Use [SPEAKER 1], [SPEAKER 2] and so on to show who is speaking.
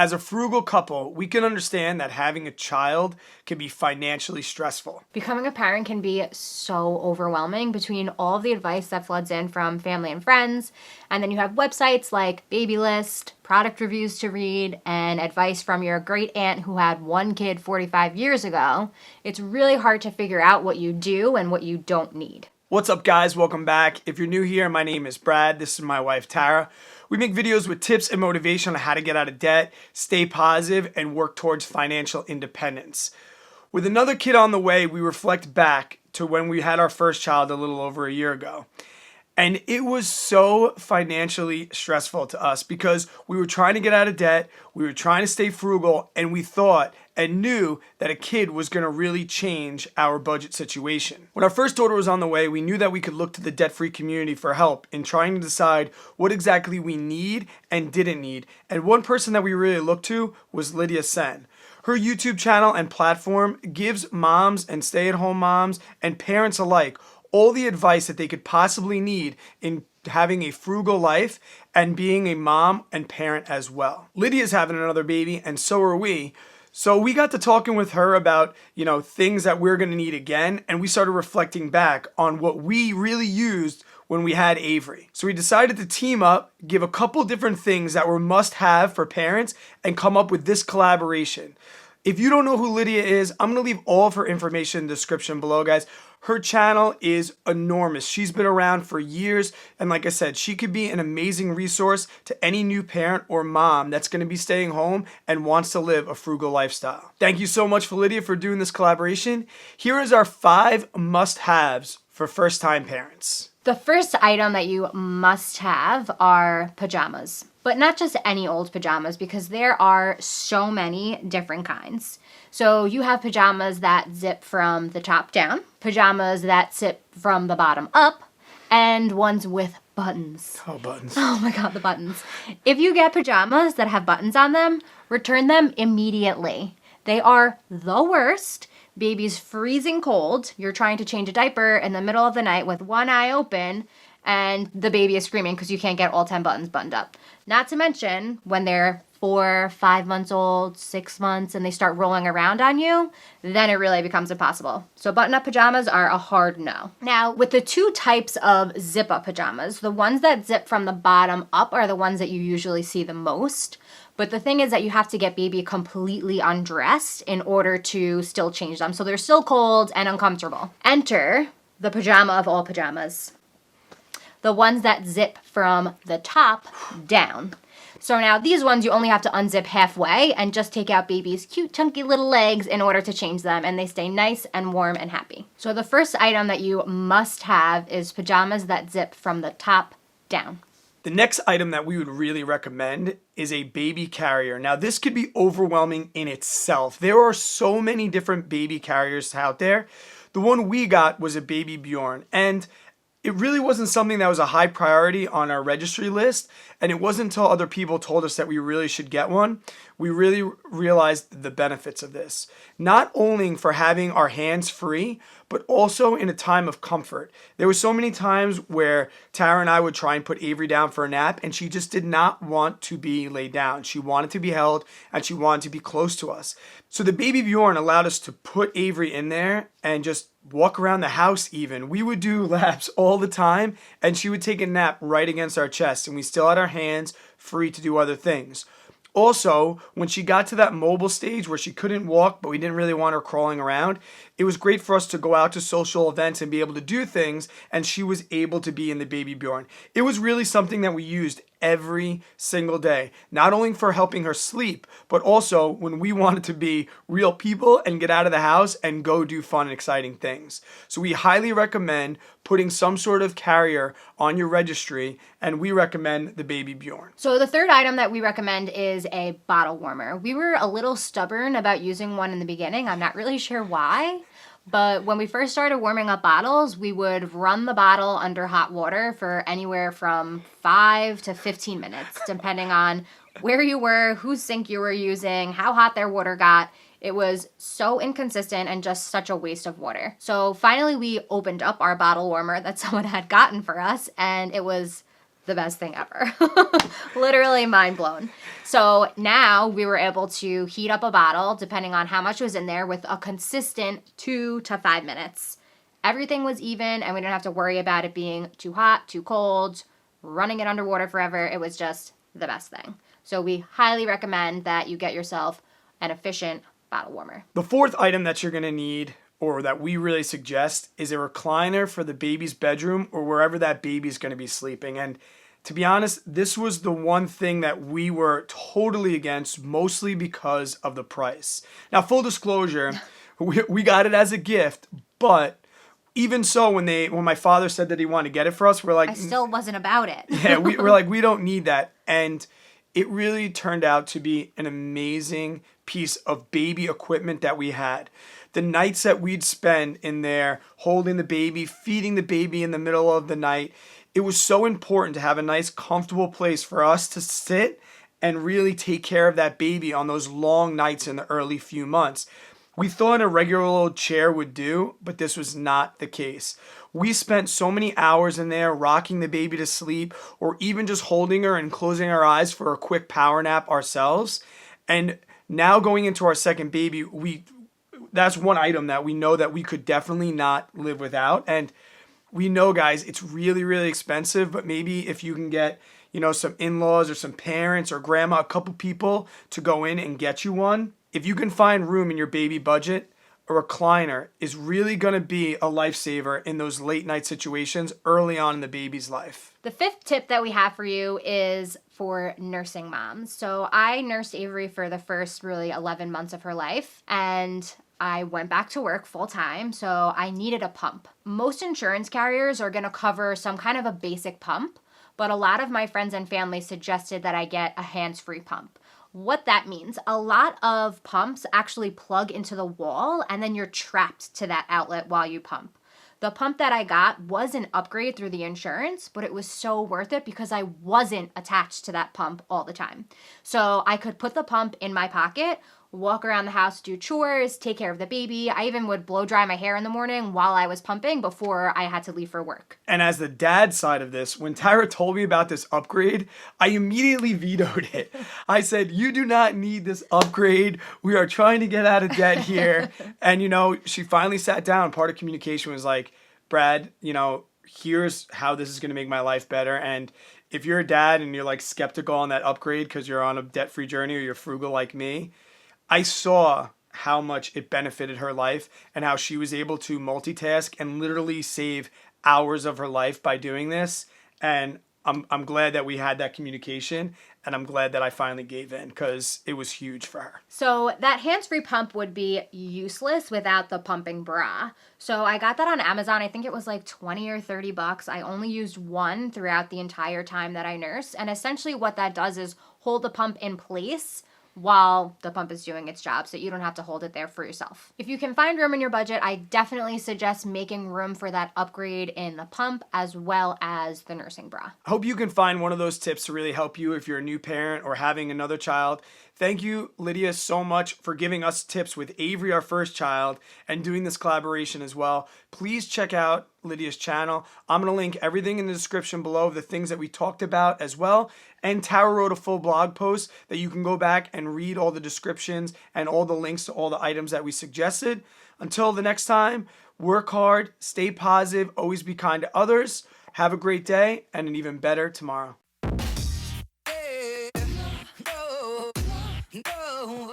[SPEAKER 1] As a frugal couple, we can understand that having a child can be financially stressful.
[SPEAKER 2] Becoming a parent can be so overwhelming between all of the advice that floods in from family and friends, and then you have websites like Baby List, product reviews to read, and advice from your great aunt who had one kid 45 years ago. It's really hard to figure out what you do and what you don't need.
[SPEAKER 1] What's up, guys? Welcome back. If you're new here, my name is Brad. This is my wife, Tara. We make videos with tips and motivation on how to get out of debt, stay positive, and work towards financial independence. With another kid on the way, we reflect back to when we had our first child a little over a year ago. And it was so financially stressful to us because we were trying to get out of debt, we were trying to stay frugal, and we thought and knew that a kid was going to really change our budget situation. When our first daughter was on the way, we knew that we could look to the debt-free community for help in trying to decide what exactly we need and didn't need. And one person that we really looked to was Lydia Channel. Her YouTube channel and platform gives moms and stay-at-home moms and parents alike all the advice that they could possibly need in having a frugal life and being a mom and parent as well. Lydia's having another baby, and so are we. So we got to talking with her about, things that we're going to need again, and we started reflecting back on what we really used when we had Avery. So we decided to team up, give a couple different things that were must-have for parents, and come up with this collaboration. If you don't know who Lydia is, I'm going to leave all of her information in the description below, guys. Her channel is enormous. She's been around for years, and like I said, she could be an amazing resource to any new parent or mom that's going to be staying home and wants to live a frugal lifestyle. Thank you so much for Lydia for doing this collaboration. Here is our 5 must-haves for first-time parents.
[SPEAKER 2] The first item that you must have are pajamas. But not just any old pajamas, because there are so many different kinds. So you have pajamas that zip from the top down, pajamas that zip from the bottom up, and ones with buttons.
[SPEAKER 1] Oh, buttons.
[SPEAKER 2] Oh my God, the buttons. If you get pajamas that have buttons on them, return them immediately. They are the worst. Baby's freezing cold. You're trying to change a diaper in the middle of the night with one eye open, and the baby is screaming because you can't get all 10 buttons buttoned up. Not to mention when they're 4, 5 months old, 6 months, and they start rolling around on you, then it really becomes impossible. So button-up pajamas are a hard no. Now, with the 2 types of zip-up pajamas, the ones that zip from the bottom up are the ones that you usually see the most. But the thing is that you have to get baby completely undressed in order to still change them. So they're still cold and uncomfortable. Enter the pajama of all pajamas. The ones that zip from the top down. So now these ones you only have to unzip halfway and just take out baby's cute chunky little legs in order to change them, and they stay nice and warm and happy. So the first item that you must have is pajamas that zip from the top down.
[SPEAKER 1] The next item that we would really recommend is a baby carrier. Now, this could be overwhelming in itself. There are so many different baby carriers out there. The one we got was a Baby Bjorn, and it really wasn't something that was a high priority on our registry list, and it wasn't until other people told us that we really should get one, we really realized the benefits of this. Not only for having our hands free, but also in a time of comfort. There were so many times where Tara and I would try and put Avery down for a nap, and she just did not want to be laid down. She wanted to be held, and she wanted to be close to us. So the Baby Bjorn allowed us to put Avery in there and just walk around the house even. We would do laps all the time, and she would take a nap right against our chest, and we still had our hands free to do other things. Also, when she got to that mobile stage where she couldn't walk, but we didn't really want her crawling around, it was great for us to go out to social events and be able to do things, and she was able to be in the Baby Bjorn. It was really something that we used every single day, not only for helping her sleep, but also when we wanted to be real people and get out of the house and go do fun and exciting things. So we highly recommend putting some sort of carrier on your registry, and we recommend the Baby Bjorn.
[SPEAKER 2] So the third item that we recommend is a bottle warmer. We were a little stubborn about using one in the beginning. I'm not really sure why. But when we first started warming up bottles, we would run the bottle under hot water for anywhere from 5 to 15 minutes, depending on where you were, whose sink you were using, how hot their water got. It was so inconsistent and just such a waste of water. So finally we opened up our bottle warmer that someone had gotten for us, and it was the best thing ever. Literally mind blown. So now we were able to heat up a bottle, depending on how much was in there, with a consistent 2 to 5 minutes. Everything was even, and we didn't have to worry about it being too hot, too cold, running it underwater forever. It was just the best thing. So we highly recommend that you get yourself an efficient bottle warmer.
[SPEAKER 1] The fourth item that you're going to need, or that we really suggest, is a recliner for the baby's bedroom or wherever that baby's going to be sleeping. And to be honest, this was the one thing that we were totally against, mostly because of the price. Now, full disclosure, we got it as a gift, but even so, when my father said that he wanted to get it for us, we're like,
[SPEAKER 2] I still wasn't about it.
[SPEAKER 1] yeah, we're like, we don't need that. And it really turned out to be an amazing piece of baby equipment that we had. The nights that we'd spend in there holding the baby, feeding the baby in the middle of the night, it was so important to have a nice, comfortable place for us to sit and really take care of that baby on those long nights in the early few months. We thought a regular old chair would do, but this was not the case. We spent so many hours in there rocking the baby to sleep, or even just holding her and closing our eyes for a quick power nap ourselves. And now going into our second baby, that's one item that we know that we could definitely not live without. And we know, guys, it's really, really expensive, but maybe if you can get, some in-laws or some parents or grandma, a couple people to go in and get you one. If you can find room in your baby budget, a recliner is really going to be a lifesaver in those late night situations early on in the baby's life.
[SPEAKER 2] The fifth tip that we have for you is for nursing moms. So I nursed Avery for the first really 11 months of her life, and I went back to work full time, so I needed a pump. Most insurance carriers are going to cover some kind of a basic pump, but a lot of my friends and family suggested that I get a hands-free pump. What that means, a lot of pumps actually plug into the wall and then you're trapped to that outlet while you pump. The pump that I got was an upgrade through the insurance, but it was so worth it because I wasn't attached to that pump all the time. So I could put the pump in my pocket, walk around the house, do chores, take care of the baby. I even would blow dry my hair in the morning while I was pumping before I had to leave for work.
[SPEAKER 1] And as the dad side of this, when Tyra told me about this upgrade, I immediately vetoed it. I said, you do not need this upgrade. We are trying to get out of debt here. And, she finally sat down. Part of communication was like, Brad, here's how this is going to make my life better. And if you're a dad and you're like skeptical on that upgrade because you're on a debt-free journey or you're frugal like me, I saw how much it benefited her life and how she was able to multitask and literally save hours of her life by doing this. And I'm glad that we had that communication, and I'm glad that I finally gave in because it was huge for her.
[SPEAKER 2] So that hands-free pump would be useless without the pumping bra. So I got that on Amazon. I think it was like 20 or 30 bucks. I only used one throughout the entire time that I nursed. And essentially what that does is hold the pump in place while the pump is doing its job, so you don't have to hold it there for yourself. If you can find room in your budget, I definitely suggest making room for that upgrade in the pump as well as the nursing bra.
[SPEAKER 1] I hope you can find one of those tips to really help you if you're a new parent or having another child. Thank you, Lydia, so much for giving us tips with Avery, our first child, and doing this collaboration as well. Please check out Lydia's channel. I'm going to link everything in the description below of the things that we talked about as well. And Tara wrote a full blog post that you can go back and read all the descriptions and all the links to all the items that we suggested. Until the next time, work hard, stay positive, always be kind to others. Have a great day and an even better tomorrow. No.